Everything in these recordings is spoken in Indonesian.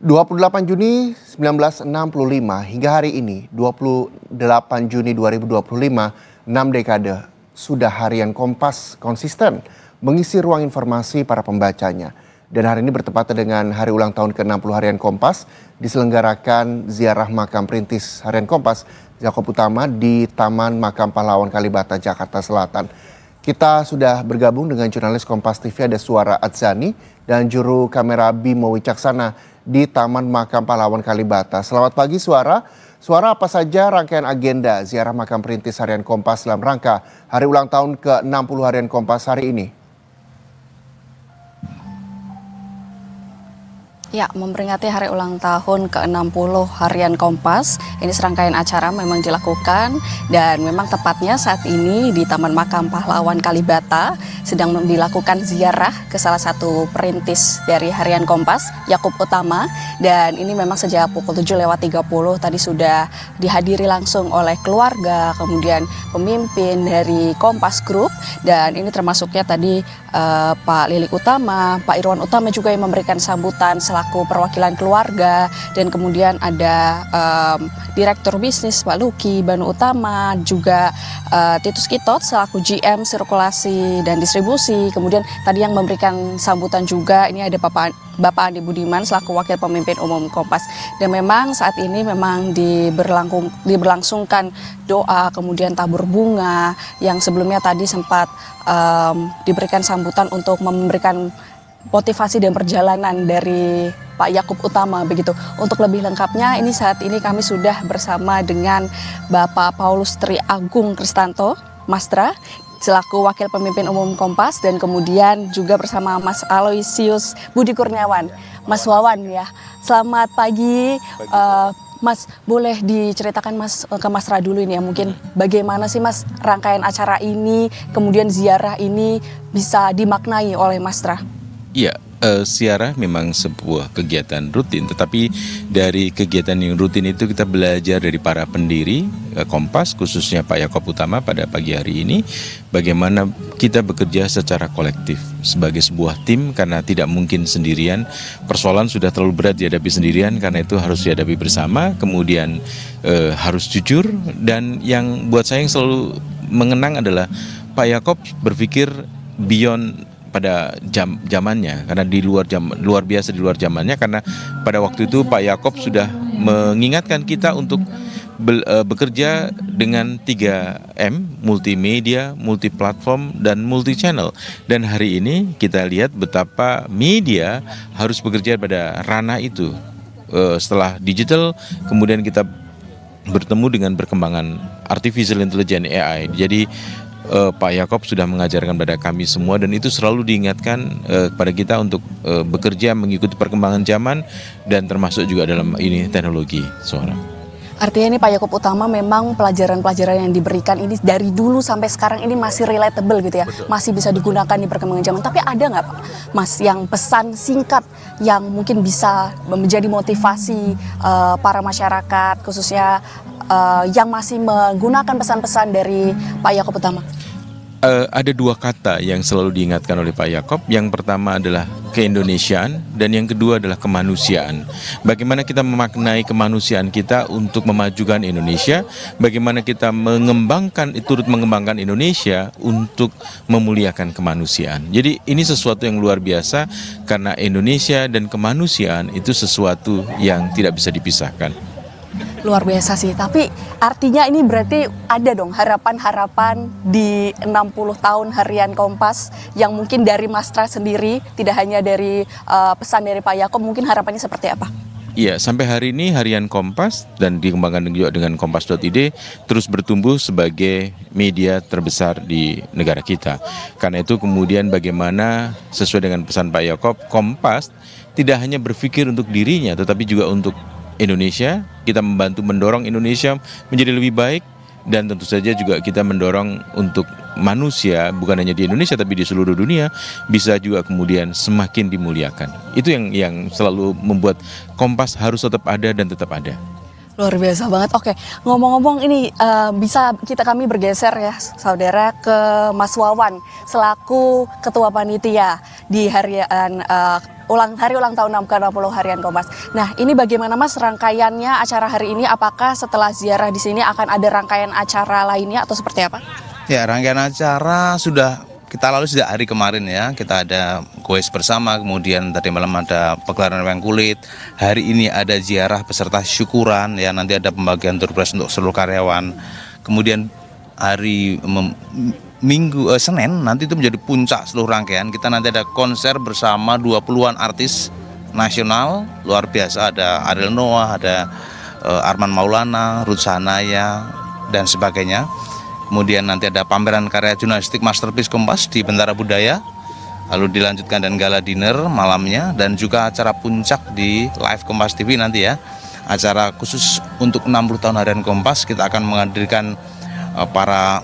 28 Juni 1965 hingga hari ini 28 Juni 2025, 6 dekade sudah harian Kompas konsisten mengisi ruang informasi para pembacanya. Dan hari ini bertepatan dengan hari ulang tahun ke-60 harian Kompas, diselenggarakan ziarah makam perintis harian Kompas Yakob Utama di Taman Makam Pahlawan Kalibata, Jakarta Selatan. Kita sudah bergabung dengan jurnalis Kompas TV ada Suara Adzani dan juru kamera Bimo Wicaksana di Taman Makam Pahlawan Kalibata. Selamat pagi Suara. Suara, apa saja rangkaian agenda ziarah makam perintis harian Kompas dalam rangka hari ulang tahun ke-60 harian Kompas hari ini? Ya, memperingati hari ulang tahun ke-60 harian Kompas, ini serangkaian acara memang dilakukan dan memang tepatnya saat ini di Taman Makam Pahlawan Kalibata sedang dilakukan ziarah ke salah satu perintis dari harian Kompas, Yakob Utama, dan ini memang sejak pukul 7:30 tadi sudah dihadiri langsung oleh keluarga, kemudian pemimpin dari Kompas Group, dan ini termasuknya tadi Pak Lilik Utama, Pak Irwan Utama juga yang memberikan sambutan selaku perwakilan keluarga, dan kemudian ada Direktur Bisnis Pak Luki Banu Utama, juga Titus Kitot selaku GM Sirkulasi dan Distribusi, kemudian tadi yang memberikan sambutan juga ini ada Bapak Andi Budiman selaku Wakil Pemimpin Umum Kompas. Dan memang saat ini memang diberlangsungkan doa, kemudian tabur bunga yang sebelumnya tadi sempat diberikan sambutan untuk memberikan motivasi dan perjalanan dari Pak Yakob Utama begitu. Untuk lebih lengkapnya ini saat ini kami sudah bersama dengan Bapak Paulus Tri Agung Kristanto, Mastra, selaku Wakil Pemimpin Umum Kompas, dan kemudian juga bersama Mas Aloysius Budi Kurniawan, Mas Wawan ya. Selamat pagi. Mas, boleh diceritakan Mas ke Mas Ra dulu ini ya, mungkin bagaimana sih Mas rangkaian acara ini, kemudian ziarah ini bisa dimaknai oleh Mas Ra? Iya, ziarah memang sebuah kegiatan rutin, tetapi dari kegiatan yang rutin itu kita belajar dari para pendiri Kompas, khususnya Pak Yakob Utama pada pagi hari ini, bagaimana kita bekerja secara kolektif sebagai sebuah tim, karena tidak mungkin sendirian. Persoalan sudah terlalu berat dihadapi sendirian, karena itu harus dihadapi bersama, kemudian harus jujur, dan yang buat saya yang selalu mengenang adalah Pak Yakob berpikir beyond pada zamannya, karena luar biasa di luar zamannya, karena pada waktu itu Pak Yakob sudah mengingatkan kita untuk bekerja dengan 3M, multimedia, multiplatform, dan multi-channel. Dan hari ini kita lihat betapa media harus bekerja pada ranah itu. Setelah digital, kemudian kita bertemu dengan perkembangan artificial intelligence AI. Jadi Pak Yakob sudah mengajarkan pada kami semua, dan itu selalu diingatkan kepada kita untuk bekerja mengikuti perkembangan zaman, dan termasuk juga dalam ini teknologi Suara. Artinya ini Pak Yakob Utama memang pelajaran-pelajaran yang diberikan ini dari dulu sampai sekarang ini masih relatable gitu ya. Betul. Masih bisa digunakan di perkembangan zaman. Tapi ada nggak Pak Mas yang pesan singkat yang mungkin bisa menjadi motivasi para masyarakat, khususnya yang masih menggunakan pesan-pesan dari Pak Yakob Utama? Ada dua kata yang selalu diingatkan oleh Pak Yakob. Yang pertama adalah keindonesiaan, dan yang kedua adalah kemanusiaan. Bagaimana kita memaknai kemanusiaan kita untuk memajukan Indonesia, bagaimana kita turut mengembangkan Indonesia untuk memuliakan kemanusiaan. Jadi ini sesuatu yang luar biasa, karena Indonesia dan kemanusiaan itu sesuatu yang tidak bisa dipisahkan. Luar biasa sih, tapi artinya ini berarti ada dong harapan-harapan di 60 tahun harian Kompas yang mungkin dari Mas Ra sendiri, tidak hanya dari pesan dari Pak Yakob, mungkin harapannya seperti apa? Iya, sampai hari ini harian Kompas dan dikembangkan juga dengan kompas.id terus bertumbuh sebagai media terbesar di negara kita. Karena itu kemudian bagaimana sesuai dengan pesan Pak Yakob, Kompas tidak hanya berpikir untuk dirinya tetapi juga untuk Indonesia. Kita membantu mendorong Indonesia menjadi lebih baik, dan tentu saja juga kita mendorong untuk manusia bukan hanya di Indonesia tapi di seluruh dunia bisa juga kemudian semakin dimuliakan. Itu yang selalu membuat Kompas harus tetap ada dan tetap ada. Luar biasa banget. Oke, ngomong-ngomong ini bisa kami bergeser ya saudara ke Mas Wawan selaku Ketua Panitia di harian hari ulang tahun ke-60 Harian Kompas. Nah, ini bagaimana Mas rangkaiannya acara hari ini? Apakah setelah ziarah di sini akan ada rangkaian acara lainnya atau seperti apa? Ya, rangkaian acara kita lalu sejak hari kemarin ya. Kita ada goes bersama, kemudian tadi malam ada pegelaran wayang kulit. Hari ini ada ziarah beserta syukuran ya, nanti ada pembagian door prize untuk seluruh karyawan. Kemudian hari Senin nanti itu menjadi puncak seluruh rangkaian. Kita nanti ada konser bersama 20-an artis nasional luar biasa, ada Ariel Noah, ada Arman Maulana, Ruth Sahanaya dan sebagainya. Kemudian nanti ada pameran karya jurnalistik Masterpiece Kompas di Bentara Budaya, lalu dilanjutkan dan gala dinner malamnya, dan juga acara puncak di live Kompas TV nanti ya. Acara khusus untuk 60 tahun Harian Kompas, kita akan menghadirkan para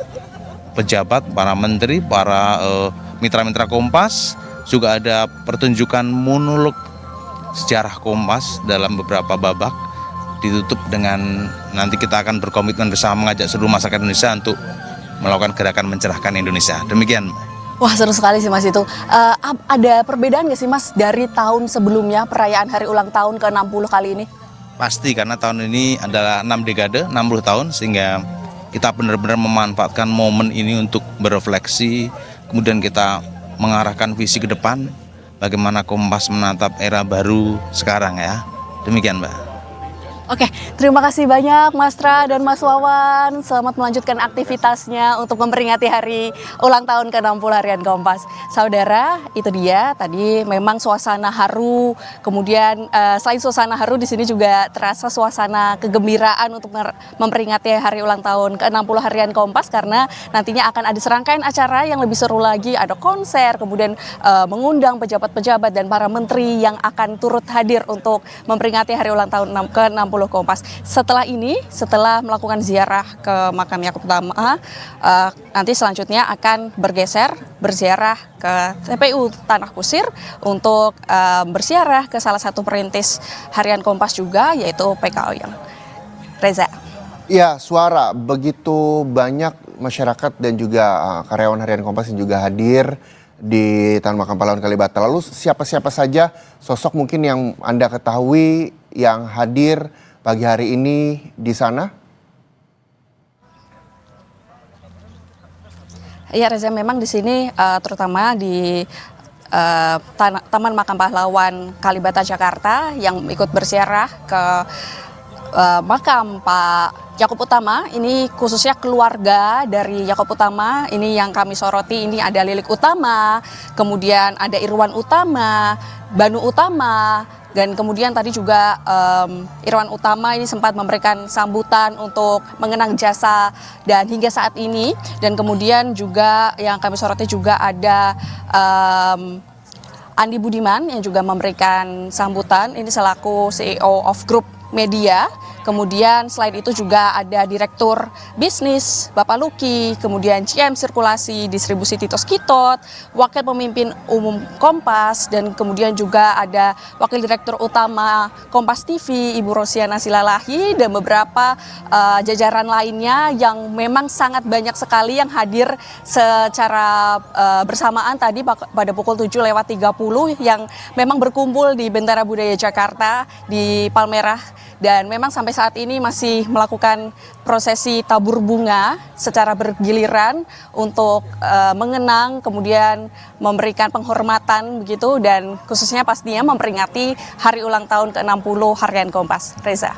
pejabat, para menteri, para mitra-mitra Kompas. Juga ada pertunjukan monolog sejarah Kompas dalam beberapa babak, ditutup dengan nanti kita akan berkomitmen bersama mengajak seluruh masyarakat Indonesia untuk melakukan gerakan mencerahkan Indonesia. Demikian. Wah, seru sekali sih Mas itu. Ada perbedaan nggak sih Mas dari tahun sebelumnya perayaan hari ulang tahun ke-60 kali ini? Pasti, karena tahun ini adalah 6 dekade, 60 tahun, sehingga kita benar-benar memanfaatkan momen ini untuk berefleksi, kemudian kita mengarahkan visi ke depan, bagaimana Kompas menatap era baru sekarang ya. Demikian Mbak. Oke, terima kasih banyak Mas Tra dan Mas Wawan. Selamat melanjutkan aktivitasnya untuk memperingati hari ulang tahun ke-60 Harian Kompas. Saudara, itu dia tadi memang suasana haru. Kemudian selain suasana haru, di sini juga terasa suasana kegembiraan untuk memperingati hari ulang tahun ke-60 Harian Kompas, karena nantinya akan ada serangkaian acara yang lebih seru lagi. Ada konser, kemudian mengundang pejabat-pejabat dan para menteri yang akan turut hadir untuk memperingati hari ulang tahun ke-60 Kompas. Setelah ini, setelah melakukan ziarah ke makam Yakub Utama, nanti selanjutnya akan berziarah ke TPU Tanah Kusir untuk berziarah ke salah satu perintis Harian Kompas juga, yaitu PK Oyong. Reza. Ya, Suara, begitu banyak masyarakat dan juga karyawan Harian Kompas yang juga hadir di Taman Makam Pahlawan Kalibata. Lalu siapa-siapa saja sosok mungkin yang Anda ketahui yang hadir pagi hari ini di sana? Ya Reza, memang di sini terutama di Taman Makam Pahlawan Kalibata Jakarta yang ikut berziarah ke makam Pak Yakub Utama, ini khususnya keluarga dari Yakub Utama. Ini yang kami soroti, ini ada Lilik Utama, kemudian ada Irwan Utama, Banu Utama, dan kemudian tadi juga Irwan Utama ini sempat memberikan sambutan untuk mengenang jasa dan hingga saat ini. Dan kemudian juga yang kami soroti juga ada Andi Budiman yang juga memberikan sambutan, ini selaku CEO of Group Media. Kemudian selain itu juga ada Direktur Bisnis Bapak Luki, kemudian GM Sirkulasi Distribusi Titos Kitot, Wakil Pemimpin Umum Kompas, dan kemudian juga ada Wakil Direktur Utama Kompas TV Ibu Rosiana Silalahi, dan beberapa jajaran lainnya yang memang sangat banyak sekali yang hadir secara bersamaan tadi pada pukul 7:30 yang memang berkumpul di Bentara Budaya Jakarta di Palmerah. Dan memang sampai saat ini masih melakukan prosesi tabur bunga secara bergiliran untuk mengenang, kemudian memberikan penghormatan begitu, dan khususnya pastinya memperingati hari ulang tahun ke-60 Harian Kompas. Reza.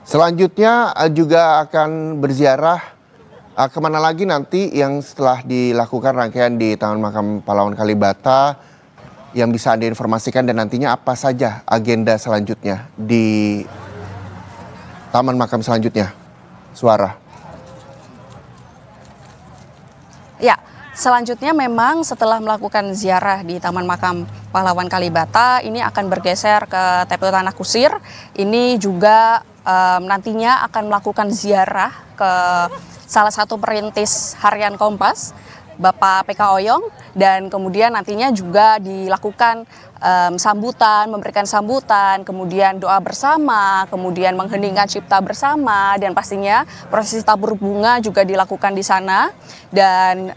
Selanjutnya juga akan berziarah kemana lagi nanti yang setelah dilakukan rangkaian di Taman Makam Pahlawan Kalibata, yang bisa Anda informasikan, dan nantinya apa saja agenda selanjutnya di Taman Makam selanjutnya? Suara. Ya, selanjutnya memang setelah melakukan ziarah di Taman Makam Pahlawan Kalibata, ini akan bergeser ke TPU Tanah Kusir. Ini juga nantinya akan melakukan ziarah ke salah satu perintis Harian Kompas, Bapak PK Oyong, dan kemudian nantinya juga dilakukan sambutan, memberikan sambutan, kemudian doa bersama, kemudian mengheningkan cipta bersama, dan pastinya prosesi tabur bunga juga dilakukan di sana, dan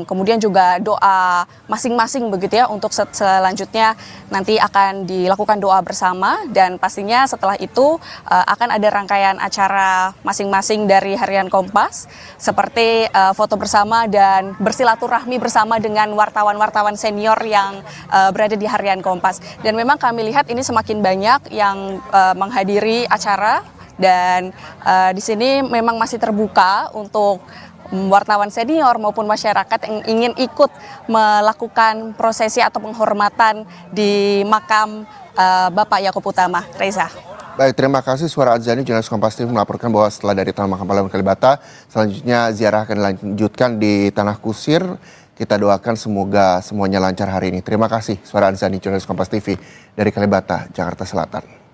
kemudian juga doa masing-masing begitu ya. Untuk selanjutnya nanti akan dilakukan doa bersama, dan pastinya setelah itu akan ada rangkaian acara masing-masing dari Harian Kompas seperti foto bersama dan bersilaturahmi bersama dengan wartawan-wartawan senior yang berada di Harian Kompas. Dan memang kami lihat ini semakin banyak yang menghadiri acara, dan di sini memang masih terbuka untuk wartawan senior maupun masyarakat yang ingin ikut melakukan prosesi atau penghormatan di makam Bapak Yaakob Utama. Reza. Baik, terima kasih Suara Adzani, jurnalis Kompas TV melaporkan bahwa setelah dari Taman Makam Pahlawan Kalibata, selanjutnya ziarah akan dilanjutkan di Tanah Kusir. Kita doakan semoga semuanya lancar hari ini. Terima kasih Suara Adzani, jurnalis Kompas TV dari Kalibata, Jakarta Selatan.